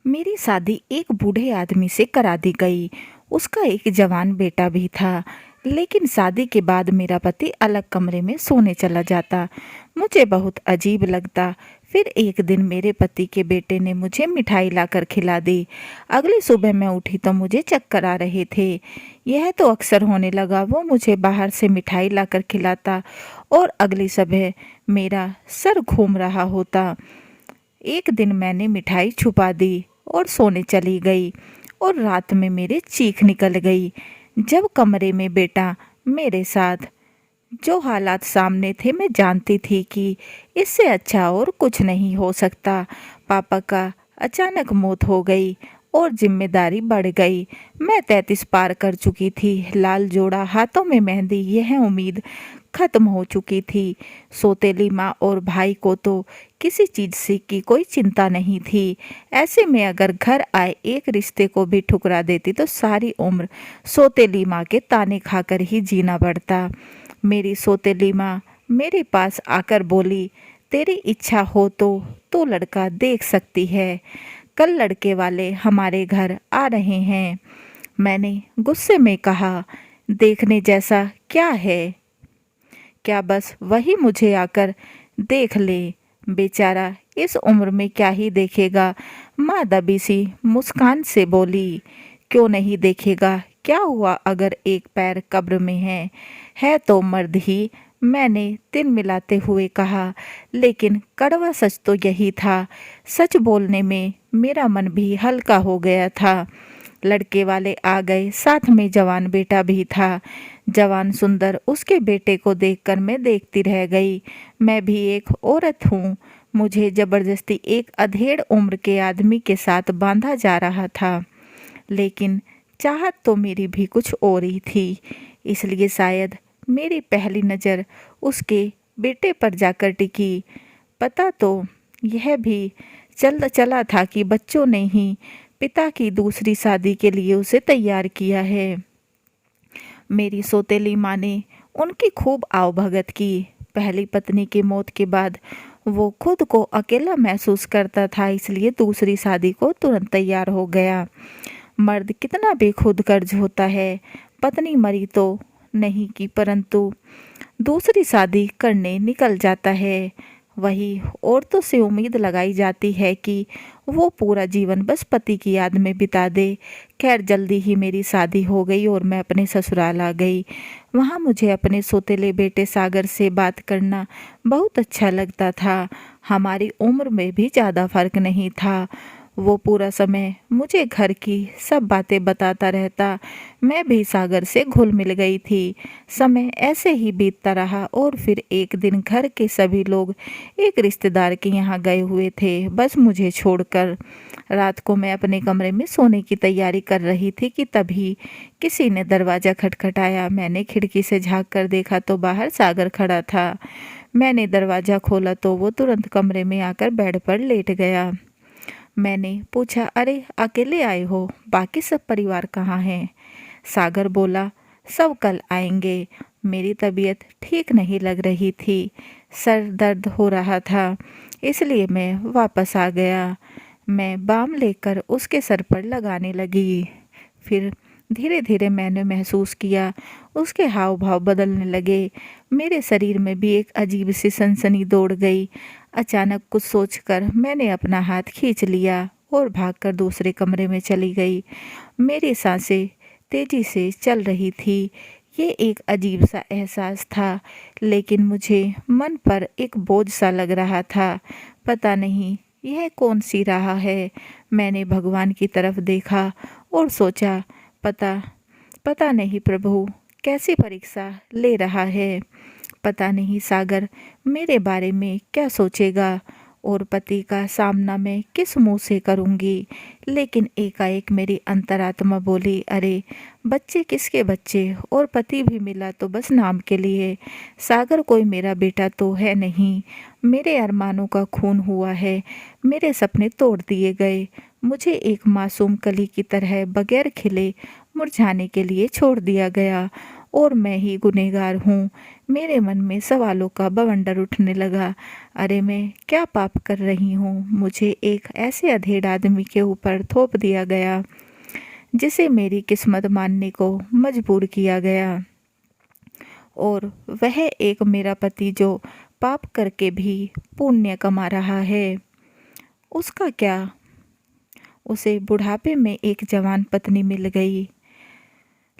मेरी शादी एक बूढ़े आदमी से करा दी गई। उसका एक जवान बेटा भी था। लेकिन शादी के बाद मेरा पति अलग कमरे में सोने चला जाता। मुझे बहुत अजीब लगता। फिर एक दिन मेरे पति के बेटे ने मुझे मिठाई लाकर खिला दी। अगली सुबह मैं उठी तो मुझे चक्कर आ रहे थे। यह तो अक्सर होने लगा। वो मुझे बाहर से मिठाई लाकर खिलाता और अगली सुबह मेरा सर घूम रहा होता। एक दिन मैंने मिठाई छुपा दी और सोने चली गई और रात में मेरे चीख निकल गई। जब कमरे में बेटा मेरे साथ, जो हालात सामने थे, मैं जानती थी कि इससे अच्छा और कुछ नहीं हो सकता। पापा का अचानक मौत हो गई और जिम्मेदारी बढ़ गई। मैं 33 पार कर चुकी थी। लाल जोड़ा, हाथों में मेहंदी, यह उम्मीद खत्म हो चुकी थी। सौतेली माँ और भाई को तो किसी चीज से की कोई चिंता नहीं थी। ऐसे में अगर घर आए एक रिश्ते को भी ठुकरा देती तो सारी उम्र सौतेली माँ के ताने खाकर ही जीना पड़ता। मेरी सौतेली माँ मेरे पास आकर बोली, तेरी इच्छा हो तो लड़का देख सकती है। कल लड़के वाले हमारे घर आ रहे हैं। मैंने गुस्से में कहा, देखने जैसा क्या है? क्या बस वही मुझे आकर देख ले? बेचारा इस उम्र में क्या ही देखेगा। माँ दबी सी मुस्कान से बोली, क्यों नहीं देखेगा? क्या हुआ अगर एक पैर कब्र में है तो मर्द ही। मैंने तिल मिलाते हुए कहा, लेकिन कड़वा सच तो यही था। सच बोलने में मेरा मन भी हल्का हो गया था। लड़के वाले आ गए, साथ में जवान बेटा भी था। जवान सुंदर, उसके बेटे को देखकर मैं देखती रह गई। मैं भी एक औरत हूँ। मुझे जबरदस्ती एक अधेड़ उम्र के आदमी के साथ बांधा जा रहा था। लेकिन चाहत तो मेरी भी कुछ और ही थी। इसलिए शायद मेरी पहली नज़र उसके बेटे पर जाकर टिकी। पता तो यह भी चला था कि बच्चों ने ही पिता की दूसरी शादी के लिए उसे तैयार किया है। मेरी सौतेली माँ ने उनकी खूब आवभगत की। पहली पत्नी की मौत के बाद वो खुद को अकेला महसूस करता था, इसलिए दूसरी शादी को तुरंत तैयार हो गया। मर्द कितना भी खुद गर्ज होता है, पत्नी मरी तो नहीं की, परंतु दूसरी शादी करने निकल जाता है। वही औरतों से उम्मीद लगाई जाती है कि वो पूरा जीवन बस पति की याद में बिता दे। खैर, जल्दी ही मेरी शादी हो गई और मैं अपने ससुराल आ गई। वहाँ मुझे अपने सौतेले बेटे सागर से बात करना बहुत अच्छा लगता था। हमारी उम्र में भी ज़्यादा फर्क नहीं था। वो पूरा समय मुझे घर की सब बातें बताता रहता। मैं भी सागर से घुल मिल गई थी। समय ऐसे ही बीतता रहा और फिर एक दिन घर के सभी लोग एक रिश्तेदार के यहाँ गए हुए थे, बस मुझे छोड़कर। रात को मैं अपने कमरे में सोने की तैयारी कर रही थी कि तभी किसी ने दरवाज़ा खटखटाया। मैंने खिड़की से झांक कर देखा तो बाहर सागर खड़ा था। मैंने दरवाज़ा खोला तो वो तुरंत कमरे में आकर बेड पर लेट गया। मैंने पूछा, अरे अकेले आए हो? बाकी सब परिवार कहाँ है? सागर बोला, सब कल आएंगे। मेरी तबीयत ठीक नहीं लग रही थी, सर दर्द हो रहा था, इसलिए मैं वापस आ गया। मैं बाम लेकर उसके सर पर लगाने लगी। फिर धीरे धीरे मैंने महसूस किया उसके हाव भाव बदलने लगे। मेरे शरीर में भी एक अजीब सी सनसनी दौड़ गई। अचानक कुछ सोचकर मैंने अपना हाथ खींच लिया और भागकर दूसरे कमरे में चली गई। मेरी सांसें तेजी से चल रही थी। ये एक अजीब सा एहसास था, लेकिन मुझे मन पर एक बोझ सा लग रहा था। पता नहीं यह कौन सी राह है। मैंने भगवान की तरफ देखा और सोचा, पता पता नहीं प्रभु कैसी परीक्षा ले रहा है। पता नहीं सागर मेरे बारे में क्या सोचेगा और पति का सामना मैं किस मुंह से करूंगी। लेकिन एकाएक मेरी अंतरात्मा बोली, अरे बच्चे किसके बच्चे, और पति भी मिला तो बस नाम के लिए। सागर कोई मेरा बेटा तो है नहीं। मेरे अरमानों का खून हुआ है। मेरे सपने तोड़ दिए गए। मुझे एक मासूम कली की तरह बगैर खिले मुरझाने के लिए छोड़ दिया गया और मैं ही गुनहगार हूँ। मेरे मन में सवालों का बवंडर उठने लगा। अरे मैं क्या पाप कर रही हूँ? मुझे एक ऐसे अधेड़ आदमी के ऊपर थोप दिया गया जिसे मेरी किस्मत मानने को मजबूर किया गया। और वह एक मेरा पति जो पाप करके भी पुण्य कमा रहा है। उसका क्या? उसे बुढ़ापे में एक जवान पत्नी मिल गई,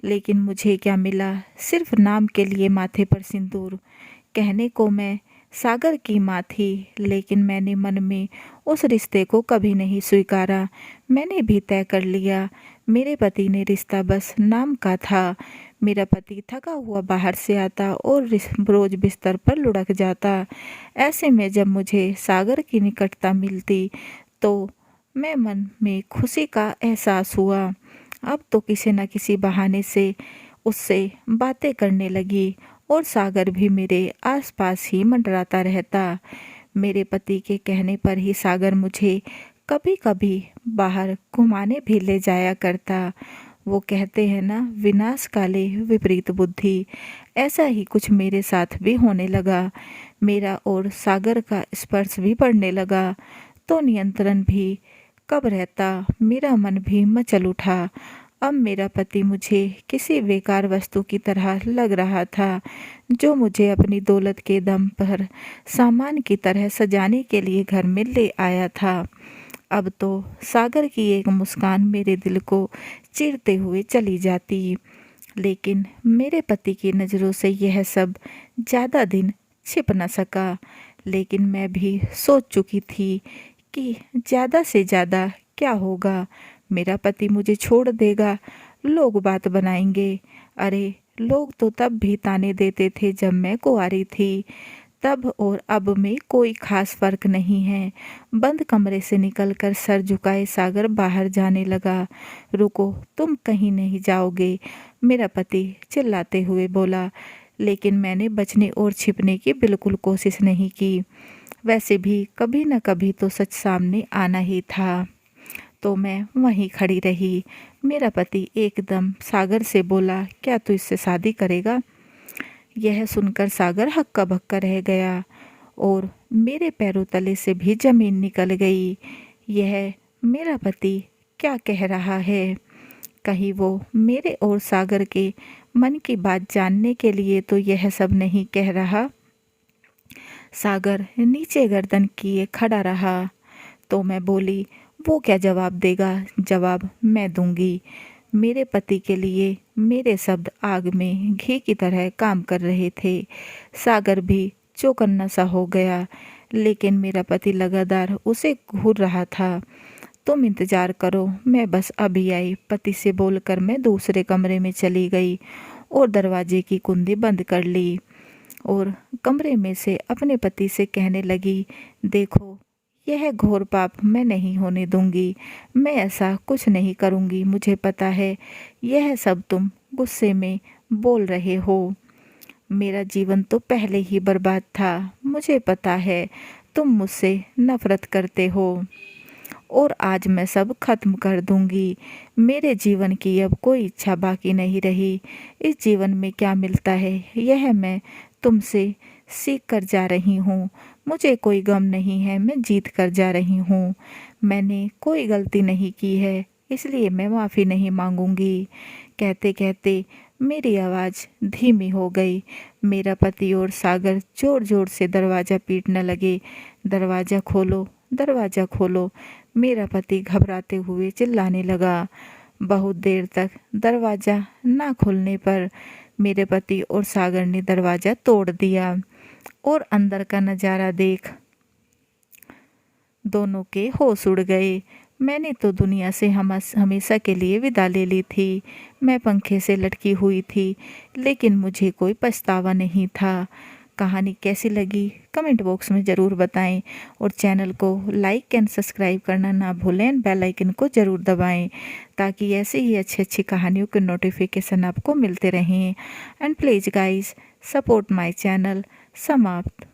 लेकिन मुझे क्या मिला? सिर्फ नाम के लिए माथे पर सिंदूर। कहने को मैं सागर की माँ थी, लेकिन मैंने मन में उस रिश्ते को कभी नहीं स्वीकारा। मैंने भी तय कर लिया, मेरे पति ने रिश्ता बस नाम का था। मेरा पति थका हुआ बाहर से आता और रोज बिस्तर पर लुढ़क जाता। ऐसे में जब मुझे सागर की निकटता मिलती तो मैं मन में खुशी का एहसास हुआ। अब तो किसी न किसी बहाने से उससे बातें करने लगी और सागर भी मेरे आसपास ही मंडराता रहता। मेरे पति के कहने पर ही सागर मुझे कभी कभी बाहर घुमाने भी ले जाया करता। वो कहते हैं ना, विनाश काले विपरीत बुद्धि। ऐसा ही कुछ मेरे साथ भी होने लगा। मेरा और सागर का स्पर्श भी बढ़ने लगा तो नियंत्रण भी कब रहता। मेरा मन भी मचल उठा। अब मेरा पति मुझे किसी बेकार वस्तु की तरह लग रहा था, जो मुझे अपनी दौलत के दम पर सामान की तरह सजाने के लिए घर में ले आया था। अब तो सागर की एक मुस्कान मेरे दिल को चीरते हुए चली जाती, लेकिन मेरे पति की नज़रों से यह सब ज़्यादा दिन छिप न सका। लेकिन मैं भी सोच चुकी थी कि ज़्यादा से ज़्यादा क्या होगा? मेरा पति मुझे छोड़ देगा, लोग बात बनाएंगे। अरे लोग तो तब भी ताने देते थे जब मैं कुंवारी थी। तब और अब में कोई खास फर्क नहीं है। बंद कमरे से निकलकर सर झुकाए सागर बाहर जाने लगा। रुको, तुम कहीं नहीं जाओगे, मेरा पति चिल्लाते हुए बोला। लेकिन मैंने बचने और छिपने की बिल्कुल कोशिश नहीं की। वैसे भी कभी न कभी तो सच सामने आना ही था। तो मैं वहीं खड़ी रही। मेरा पति एकदम सागर से बोला, क्या तू इससे शादी करेगा? यह सुनकर सागर हक्का बक्का रह गया और मेरे पैरों तले से भी जमीन निकल गई। यह मेरा पति क्या कह रहा है? कहीं वो मेरे और सागर के मन की बात जानने के लिए तो यह सब नहीं कह रहा? सागर नीचे गर्दन किए खड़ा रहा तो मैं बोली, वो क्या जवाब देगा? जवाब मैं दूंगी। मेरे पति के लिए मेरे शब्द आग में घी की तरह काम कर रहे थे। सागर भी चौकन्ना सा हो गया, लेकिन मेरा पति लगातार उसे घूर रहा था। तुम इंतजार करो, मैं बस अभी आई, पति से बोलकर मैं दूसरे कमरे में चली गई और दरवाजे की कुंडी बंद कर ली और कमरे में से अपने पति से कहने लगी, देखो यह घोर पाप मैं नहीं होने दूंगी। मैं ऐसा कुछ नहीं करूंगी। मुझे पता है यह सब तुम गुस्से में बोल रहे हो। मेरा जीवन तो पहले ही बर्बाद था। मुझे पता है तुम मुझसे नफरत करते हो और आज मैं सब खत्म कर दूंगी। मेरे जीवन की अब कोई इच्छा बाकी नहीं रही। इस जीवन में क्या मिलता है यह मैं तुमसे सीख कर जा रही हूँ। मुझे कोई गम नहीं है, मैं जीत कर जा रही हूँ। मैंने कोई गलती नहीं की है, इसलिए मैं माफ़ी नहीं मांगूंगी। कहते कहते मेरी आवाज़ धीमी हो गई। मेरा पति और सागर जोर जोर से दरवाज़ा पीटने लगे। दरवाज़ा खोलो, दरवाज़ा खोलो, मेरा पति घबराते हुए चिल्लाने लगा। बहुत देर तक दरवाज़ा ना खुलने पर मेरे पति और सागर ने दरवाज़ा तोड़ दिया और अंदर का नज़ारा देख दोनों के होश उड़ गए। मैंने तो दुनिया से हमेशा के लिए विदा ले ली थी। मैं पंखे से लटकी हुई थी, लेकिन मुझे कोई पछतावा नहीं था। कहानी कैसी लगी कमेंट बॉक्स में ज़रूर बताएं और चैनल को लाइक एंड सब्सक्राइब करना ना भूलें एंड बेल आइकन को ज़रूर दबाएं ताकि ऐसी ही अच्छी अच्छी कहानियों के नोटिफिकेशन आपको मिलते रहें। And please guys support my channel. समाप्त।